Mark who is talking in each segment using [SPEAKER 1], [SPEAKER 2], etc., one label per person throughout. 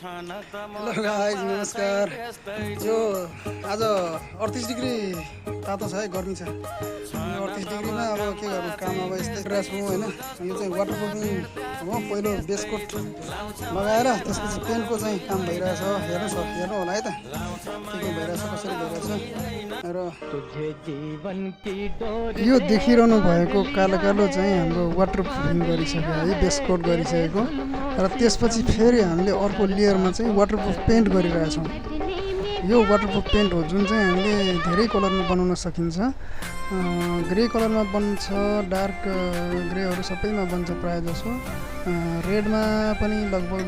[SPEAKER 1] Hello guys नमस्कार। यो आज 38 डिग्री तातो छ है, गर्मी छ। 38 डिग्रीमा अब के गर्नु, काम अब यस्तै गरिरहेको छु होइन। यो चाहिँ वाटर प्रुफिङ हो। पहिलो बेस कोट लगाएर त्यसपछि पेन्टको चाहिँ काम भइरहेछ। हेर्नु होला है त के भइरहेछ, कसरी भइरहेछ। र यो देखिरहनु भएको कालो कालो चाहिँ हाम्रो वाटर प्रुफिङ गरिसक्यो है, बेस कोट गरिसकेको। र त्यसपछि फेरि हामीले अर्को लेयरमा चाहिँ वाटरप्रुफ पेन्ट गरिरहेछौँ। यो वाटरप्रुफ पेन्ट हो जुन चाहिँ हामीले धेरै कलरमा बनाउन सकिन्छ। ग्रे कलरमा बन्छ, डार्क ग्रेहरू सबैमा बन्छ प्रायः जसो। रेडमा पनि लगभग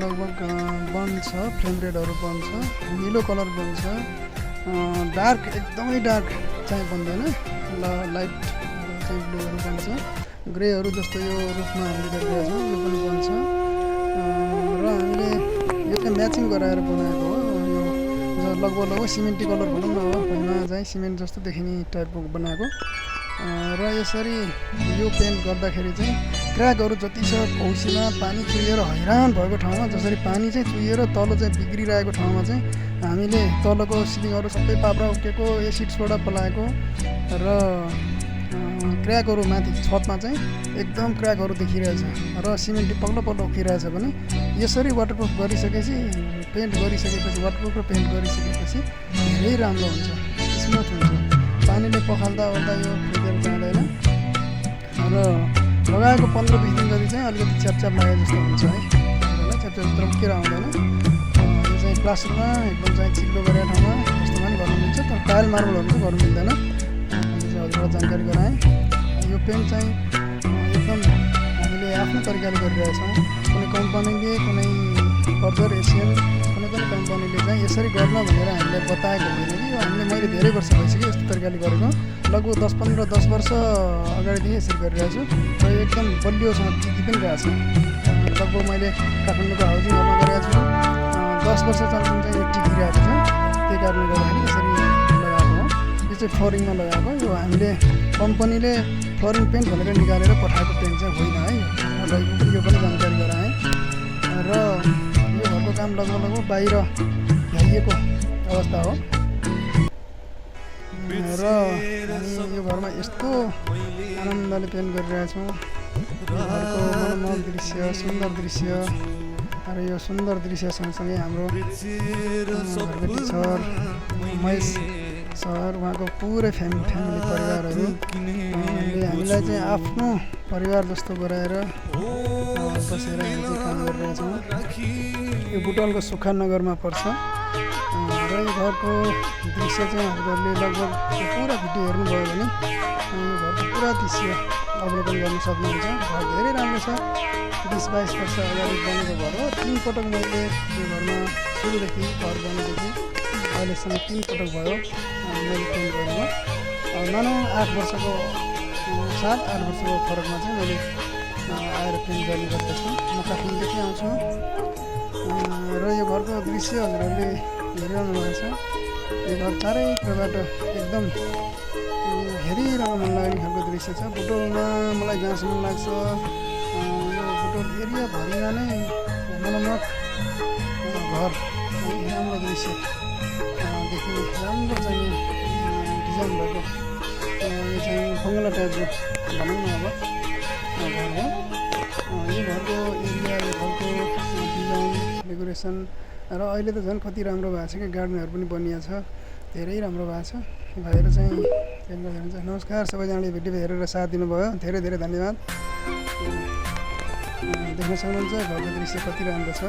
[SPEAKER 1] बन्छ, फ्लेम रेडहरू बन्छ, निलो कलर बन्छ। डार्क एकदमै डार्क चाहिँ बन्दैन, लाइट चाहिँ ब्लूहरू बन्छ। ग्रेहरू जस्तो यो रुफमा हामीले गरिरहेछौँ, यो पनि बन्छ। र हामीले यो चाहिँ म्याचिङ गराएर बनाएको हो। यो लगभग सिमेन्टी कलर भनौँ न, हो भुइँमा चाहिँ सिमेन्ट जस्तो देखिने टाइपको बनाएको। र यसरी यो पेन्ट गर्दाखेरि चाहिँ क्र्याकहरू जति छ कौसीमा पानी चुहिएर हैरान भएको ठाउँमा, जसरी पानी चाहिँ चुहिएर तल चाहिँ बिग्रिरहेको ठाउँमा चाहिँ हामीले तलको सिलिङहरू सबै पाप्रा उठेको, एसिड सोडा पलाएको र क्र्याकहरू माथि छतमा चाहिँ एकदम क्र्याकहरू देखिरहेछ र सिमेन्टी पल्लो उठिरहेछ भने यसरी वाटरप्रुफ गरिसकेपछि, पेन्ट गरिसकेपछि, वाटरप्रुफ र पेन्ट गरिसकेपछि धेरै राम्रो हुन्छ, स्मुथ हुन्छ। पानीले पखाल्दा ओर्दा यो फुटेर जाँदैन र लगाएको 15-20 दिन गरी चाहिँ अलिकति च्यापच्याप लागे जस्तो हुन्छ है। च्यापच्याप त्रम्केर आउँदैन। यो चाहिँ प्लास्टरमा एकदम चाहिँ चिप्लो गरेको ठाउँमा जस्तोमा पनि गर्नु मिल्छ, तर टाइल मार्बलहरू चाहिँ गर्नु मिल्दैन। हजुरलाई जानकारी गराएँ। यो पेन्ट चाहिँ एकदम हामीले आफ्नो तरिकाले गरिरहेछौँ। कुनै कम्पनीले, कुनै बर्जर एसियन कुनै पनि कम्पनीले चाहिँ यसरी गर्न भनेर हामीलाई बताएको होइन कि। यो मैले धेरै वर्ष भइसक्यो यस्तो तरिकाले गरेको। लगभग 10 वर्ष अगाडिदेखि यसरी गरिरहेछु र एकदम बलियोसँग टिकी पनि रहेछ। लगभग मैले काठमाडौँको हाउजिङहरूमा गरेको छु। 10 वर्ष चान्समा चाहिँ यो टिकिरहेको छ। त्यही कारणले गर्दाखेरि यसरी लगाएको हो। यो चाहिँ फ्लोरिङमा लगाएको। यो हामीले कम्पनीले फ्लोरिङ पेन्ट भनेर निकालेर पठाएको पेन्ट चाहिँ होइन है। र यो पनि जानकारी गराएँ। र यो घरको काम लगभग बाहिर भ्याइएको अवस्था हो। र हामी यो घरमा यस्तो आनन्दले पेन्ट गरिरहेछौँ। घरको मनोरम दृश्य, सुन्दर दृश्य। र यो सुन्दर दृश्य सँगसँगै हाम्रो घरबेटी सर महेश सर, उहाँको पुरै फ्यामिली परिवारहरू हामीलाई चाहिँ आफ्नो परिवार जस्तो गराएर बसेर हामी चाहिँ काम गरिरहेछौँ। यो बुटवलको सुक्खा नगरमा पर्छ। र यो घरको दृश्य चाहिँ हजुरहरूले लगभग पुरा भिडियो हेर्नुभयो भने यो घरको पुरा दृश्य अवलोकन गर्न सक्नुहुन्छ। घर धेरै राम्रो छ। 20-22 वर्ष अगाडि बनेको घर हो। 3 पटक मैले यो घरमा सुरुदेखि घर बनेदेखि अहिलेसम्म 3 पटक भयो मैले पेन्ट गरेको। मानौँ 8 वर्षको फरकमा चाहिँ मैले आएर पेन्ट गर्ने गर्दछु। म काठमाडौँदेखि आउँछु। र यो घरको दृश्य हजुरहरूले हेरिरहनु भएको छ। यो घर चारैतिरबाट एकदम हेरिरहन मन लाग्ने खालको दृश्य छ। बुटवलमा मलाई जहाँसम्म लाग्छ यो बुटवल एरियाभरिमा नै मनोरम घर, राम्रो दृश्य देखिने, राम्रो चाहिँ डिजाइन भएको यो चाहिँ बङ्गला टाइपको भनौँ न अब घर हो। यो घरको एरिया, यो घरको डिजाइन, डेकोरेसन र अहिले त झन् कति राम्रो भएको छ कि गार्डनहरू पनि बनिएको छ। धेरै राम्रो भएको छ। भएर चाहिँ पेन्ट गर्नुहुन्छ। नमस्कार सबैजनाले भिडियो हेरेर साथ दिनुभयो, धेरै धेरै धन्यवाद। देख्न सक्नुहुन्छ घरको दृश्य कति राम्रो छ।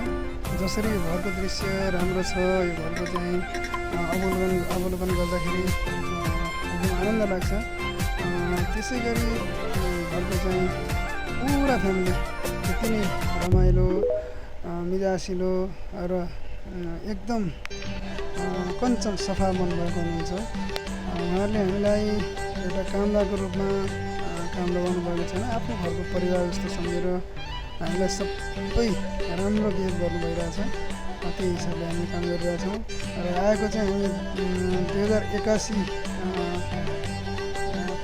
[SPEAKER 1] जसरी यो घरको दृश्य राम्रो छ, यो घरको चाहिँ अवलोकन गर्दाखेरि एकदम आनन्द लाग्छ। त्यसै गरी घरको चाहिँ पुरा फ्यामिली त्यति नै रमाइलो, मिजासिलो र एकदम कञ्चन सफा मन भएको हुनुहुन्छ। उहाँहरूले हामीलाई एउटा कामदारको रूपमा काम लगाउनु भएको छैन, आफ्नो घरको परिवार जस्तो सम्झेर हामीलाई सबै राम्रो बिहेभ गर्नु भइरहेछ। त्यही हिसाबले हामी काम गरिरहेछौँ। र आएको चाहिँ हामी 2081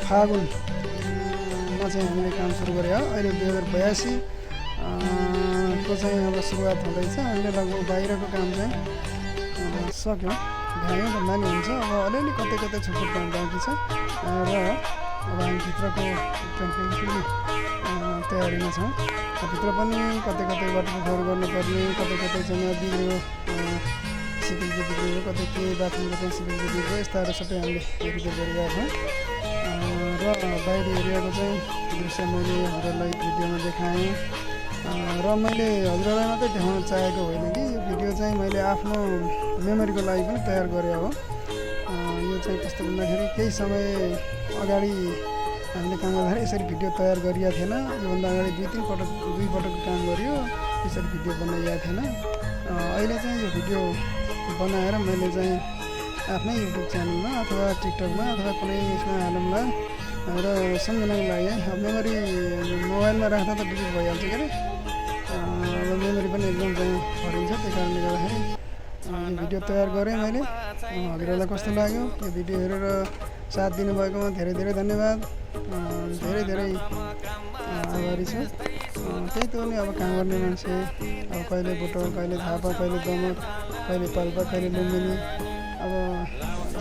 [SPEAKER 1] फागुनमा चाहिँ हामीले काम सुरु गरे हो। अहिले 2082 कामको चाहिँ अब सुरुवात हुँदैछ। अहिले लगभग बाहिरको काम चाहिँ सक्यो, भ्यायो भन्दा नि हुन्छ। अब अलिअलि कतै कतै छुटपुट काम बाँकी छ र अब हामी भित्रको पेन्टिङ तयारीमा छौँ। भित्र पनि कतै कतै वाटरप्रुफहरू गर्नुपर्ने, कतै कतै चाहिँ बिग्रियो सिलिङको बिग्रियो, कतै के बाथरुमको चाहिँ सिलिङको बिग्रियो, यस्ताहरू सबै हामीले रिपेयर गरिरहेको छौँ। र बाहिरी एरियाको चाहिँ दृश्य मैले हजुरलाई भिडियोमा देखाएँ र मैले हजुरलाई मात्रै देखाउन चाहेको होइन कि यो भिडियो चाहिँ मैले आफ्नो मेमोरीको लागि पनि तयार गरेँ हो। यो चाहिँ कस्तो भन्दाखेरि केही समय अगाडि हामीले काम गर्दाखेरि यसरी भिडियो तयार गरिएको थिएन। योभन्दा अगाडि दुई पटक काम गरियो, यसरी भिडियो बनाइएको थिएन। अहिले चाहिँ यो भिडियो बनाएर मैले चाहिँ आफ्नै युट्युब च्यानलमा अथवा टिकटकमा अथवा कुनै यसमा हालौँला र सम्झनाको लागि अब मेमोरी मोबाइलमा राख्दा त डिलिट भइहाल्छ के अरे। अब मेमोरी पनि एकदम चाहिँ हरिन्छ, त्यही कारणले गर्दाखेरि यो भिडियो तयार गरेँ मैले। हजुरहरूलाई कस्तो लाग्यो यो भिडियो हेरेर साथ दिनुभएकोमा धेरै धेरै धन्यवाद, धेरै धेरै आभारी छु। त्यही त हो नि, अब काम गर्ने मान्छे अब कहिले बुटोल, कहिले थापा, कहिले दमक, कहिले पाल्पा, कहिले लुम्बिनी। अब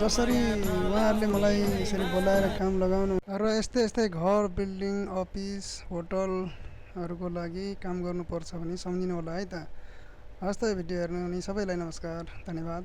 [SPEAKER 1] जसरी उहाँहरूले मलाई यसरी बोलाएर काम लगाउनु र यस्तै घर, बिल्डिङ, अफिस, होटलहरूको लागि काम गर्नुपर्छ भने सम्झिनु होला है त। हस् त, यो भिडियो हेर्नु हुने सबैलाई नमस्कार, धन्यवाद।